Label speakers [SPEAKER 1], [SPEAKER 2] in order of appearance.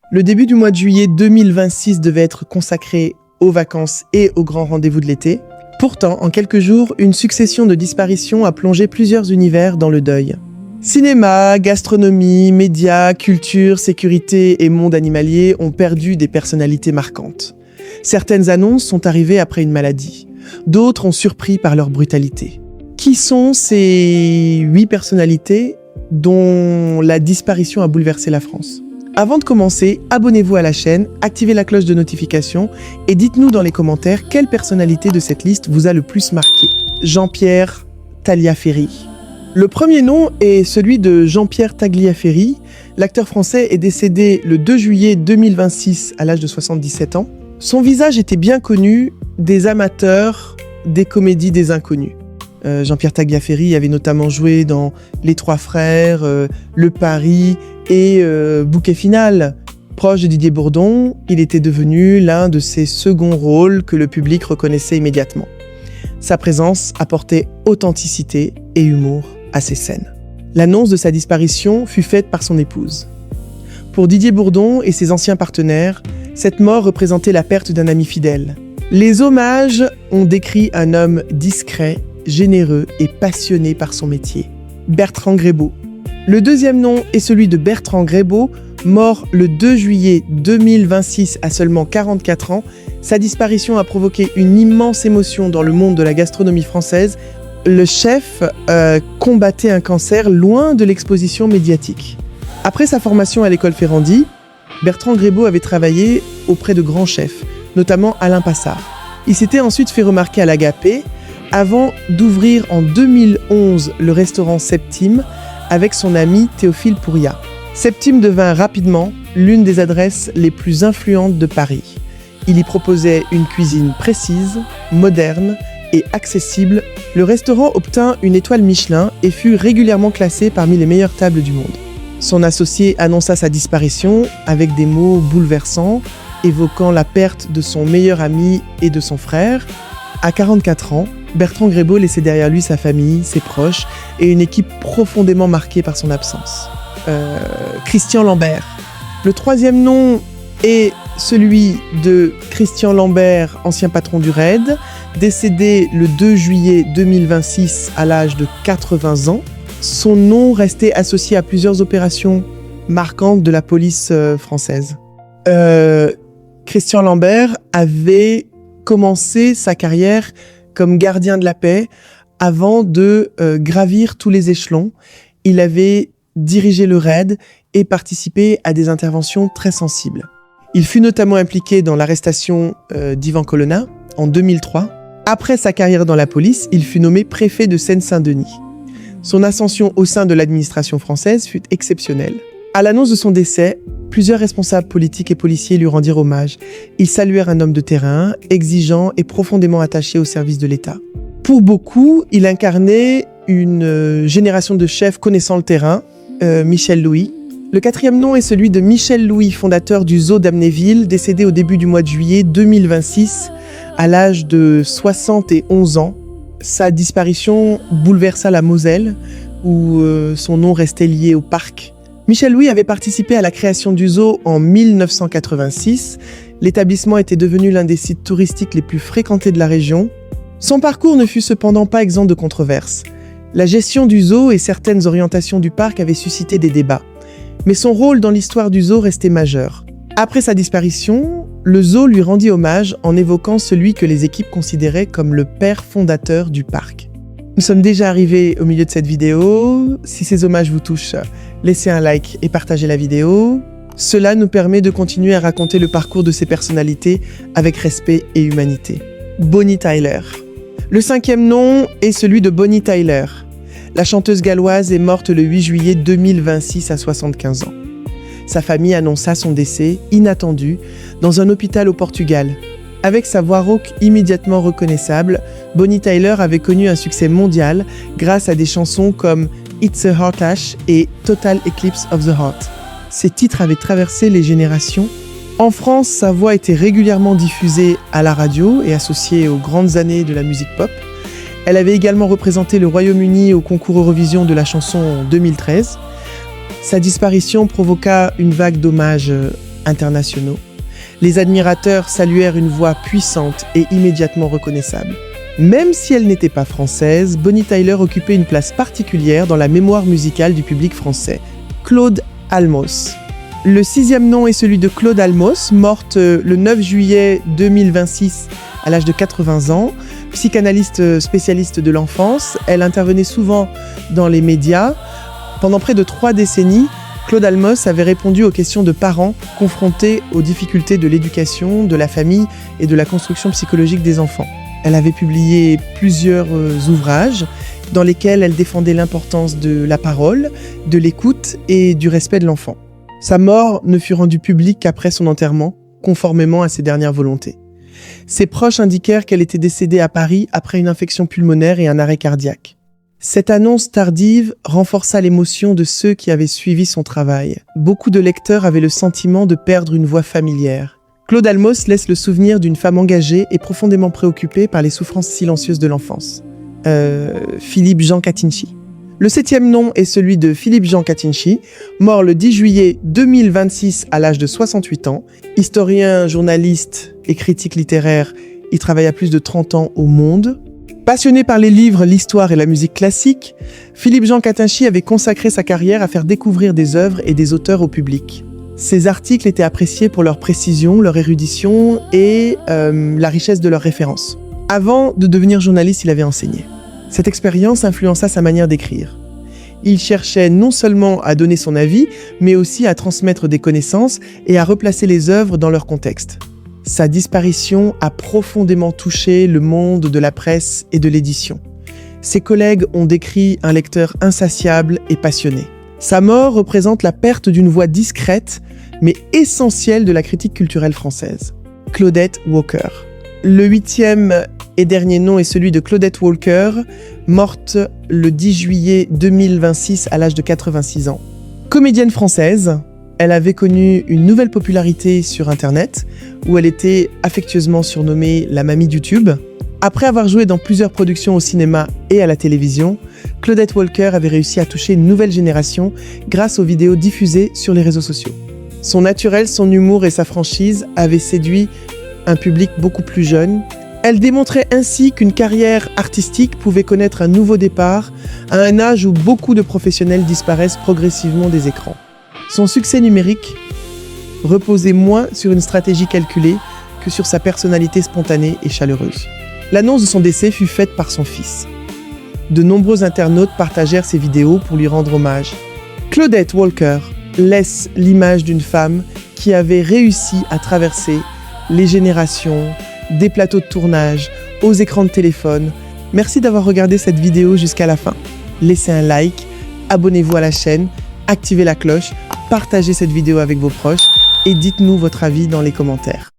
[SPEAKER 1] Le début du mois de juillet 2026 devait être consacré aux vacances et aux grands rendez-vous de l'été. Pourtant, en quelques jours, une succession de disparitions a plongé plusieurs univers dans le deuil. Cinéma, gastronomie, médias, culture, sécurité et monde animalier ont perdu des personnalités marquantes. Certaines annonces sont arrivées après une maladie. D'autres ont surpris par leur brutalité. Qui sont ces 8 personnalités dont la disparition a bouleversé la France ? Avant de commencer, abonnez-vous à la chaîne, activez la cloche de notification et dites-nous dans les commentaires quelle personnalité de cette liste vous a le plus marqué. Jean-Pierre Tagliaferri. Le premier nom est celui de Jean-Pierre Tagliaferri. L'acteur français est décédé le 2 juillet 2026 à l'âge de 77 ans. Son visage était bien connu des amateurs des comédies des inconnus. Jean-Pierre Tagliaferri avait notamment joué dans Les Trois Frères, Le Pari et Bouquet Final. Proche de Didier Bourdon, il était devenu l'un de ses seconds rôles que le public reconnaissait immédiatement. Sa présence apportait authenticité et humour à ses scènes. L'annonce de sa disparition fut faite par son épouse. Pour Didier Bourdon et ses anciens partenaires, cette mort représentait la perte d'un ami fidèle. Les hommages ont décrit un homme discret, généreux et passionné par son métier. Bertrand Grébot. Le deuxième nom est celui de Bertrand Grébot, mort le 2 juillet 2026 à seulement 44 ans. Sa disparition a provoqué une immense émotion dans le monde de la gastronomie française. Le chef combattait un cancer loin de l'exposition médiatique. Après sa formation à l'école Ferrandi, Bertrand Grébot avait travaillé auprès de grands chefs, notamment Alain Passard. Il s'était ensuite fait remarquer à l'Agapé avant d'ouvrir en 2011 le restaurant Septime avec son ami Théophile Pouria. Septime devint rapidement l'une des adresses les plus influentes de Paris. Il y proposait une cuisine précise, moderne et accessible. Le restaurant obtint une étoile Michelin et fut régulièrement classé parmi les meilleures tables du monde. Son associé annonça sa disparition avec des mots bouleversants, évoquant la perte de son meilleur ami et de son frère. À 44 ans, Bertrand Grébot laissait derrière lui sa famille, ses proches et une équipe profondément marquée par son absence. Christian Lambert. Le troisième nom est celui de Christian Lambert, ancien patron du RAID, décédé le 2 juillet 2026 à l'âge de 80 ans. Son nom restait associé à plusieurs opérations marquantes de la police française. Christian Lambert avait commencé sa carrière comme gardien de la paix avant de gravir tous les échelons. Il avait dirigé le RAID et participé à des interventions très sensibles. Il fut notamment impliqué dans l'arrestation d'Ivan Colonna en 2003. Après sa carrière dans la police, il fut nommé préfet de Seine-Saint-Denis. Son ascension au sein de l'administration française fut exceptionnelle. À l'annonce de son décès, plusieurs responsables politiques et policiers lui rendirent hommage. Ils saluèrent un homme de terrain, exigeant et profondément attaché au service de l'État. Pour beaucoup, il incarnait une génération de chefs connaissant le terrain, Michel Louis. Le quatrième nom est celui de Michel Louis, fondateur du Zoo d'Amnéville, décédé au début du mois de juillet 2026 à l'âge de 71 ans. Sa disparition bouleversa la Moselle, où son nom restait lié au parc. Michel Louis avait participé à la création du zoo en 1986. L'établissement était devenu l'un des sites touristiques les plus fréquentés de la région. Son parcours ne fut cependant pas exempt de controverses. La gestion du zoo et certaines orientations du parc avaient suscité des débats. Mais son rôle dans l'histoire du zoo restait majeur. Après sa disparition, le zoo lui rendit hommage en évoquant celui que les équipes considéraient comme le père fondateur du parc. Nous sommes déjà arrivés au milieu de cette vidéo. Si ces hommages vous touchent, laissez un like et partagez la vidéo. Cela nous permet de continuer à raconter le parcours de ces personnalités avec respect et humanité. Bonnie Tyler. Le cinquième nom est celui de Bonnie Tyler. La chanteuse galloise est morte le 8 juillet 2026 à 75 ans. Sa famille annonça son décès inattendu dans un hôpital au Portugal. Avec sa voix rauque immédiatement reconnaissable, Bonnie Tyler avait connu un succès mondial grâce à des chansons comme It's a Heartache et Total Eclipse of the Heart. Ces titres avaient traversé les générations. En France, sa voix était régulièrement diffusée à la radio et associée aux grandes années de la musique pop. Elle avait également représenté le Royaume-Uni au concours Eurovision de la chanson en 2013. Sa disparition provoqua une vague d'hommages internationaux. Les admirateurs saluèrent une voix puissante et immédiatement reconnaissable. Même si elle n'était pas française, Bonnie Tyler occupait une place particulière dans la mémoire musicale du public français. Claude Almos. Le 6e nom est celui de Claude Almos, morte le 9 juillet 2026 à l'âge de 80 ans. Psychanalyste spécialiste de l'enfance, elle intervenait souvent dans les médias. Pendant près de 3 décennies, Claude Almos avait répondu aux questions de parents confrontés aux difficultés de l'éducation, de la famille et de la construction psychologique des enfants. Elle avait publié plusieurs ouvrages dans lesquels elle défendait l'importance de la parole, de l'écoute et du respect de l'enfant. Sa mort ne fut rendue publique qu'après son enterrement, conformément à ses dernières volontés. Ses proches indiquèrent qu'elle était décédée à Paris après une infection pulmonaire et un arrêt cardiaque. Cette annonce tardive renforça l'émotion de ceux qui avaient suivi son travail. Beaucoup de lecteurs avaient le sentiment de perdre une voix familière. Claude Almos laisse le souvenir d'une femme engagée et profondément préoccupée par les souffrances silencieuses de l'enfance. Philippe Jean Catinci. Le 7e nom est celui de Philippe Jean Catinci, mort le 10 juillet 2026 à l'âge de 68 ans. Historien, journaliste et critique littéraire, il travailla plus de 30 ans au Monde. Passionné par les livres, l'histoire et la musique classique, Philippe Jean Catinci avait consacré sa carrière à faire découvrir des œuvres et des auteurs au public. Ses articles étaient appréciés pour leur précision, leur érudition et la richesse de leurs références. Avant de devenir journaliste, il avait enseigné. Cette expérience influença sa manière d'écrire. Il cherchait non seulement à donner son avis, mais aussi à transmettre des connaissances et à replacer les œuvres dans leur contexte. Sa disparition a profondément touché le monde de la presse et de l'édition. Ses collègues ont décrit un lecteur insatiable et passionné. Sa mort représente la perte d'une voix discrète, mais essentielle de la critique culturelle française. Claudette Walker. Le 8e et dernier nom est celui de Claudette Walker, morte le 10 juillet 2026 à l'âge de 86 ans. Comédienne française, elle avait connu une nouvelle popularité sur Internet, où elle était affectueusement surnommée la mamie du tube. Après avoir joué dans plusieurs productions au cinéma et à la télévision, Claudette Walker avait réussi à toucher une nouvelle génération grâce aux vidéos diffusées sur les réseaux sociaux. Son naturel, son humour et sa franchise avaient séduit un public beaucoup plus jeune. Elle démontrait ainsi qu'une carrière artistique pouvait connaître un nouveau départ à un âge où beaucoup de professionnels disparaissent progressivement des écrans. Son succès numérique reposait moins sur une stratégie calculée que sur sa personnalité spontanée et chaleureuse. L'annonce de son décès fut faite par son fils. De nombreux internautes partagèrent ses vidéos pour lui rendre hommage. Claudette Walker laisse l'image d'une femme qui avait réussi à traverser les générations, des plateaux de tournage, aux écrans de téléphone. Merci d'avoir regardé cette vidéo jusqu'à la fin. Laissez un like, abonnez-vous à la chaîne, activez la cloche, partagez cette vidéo avec vos proches et dites-nous votre avis dans les commentaires.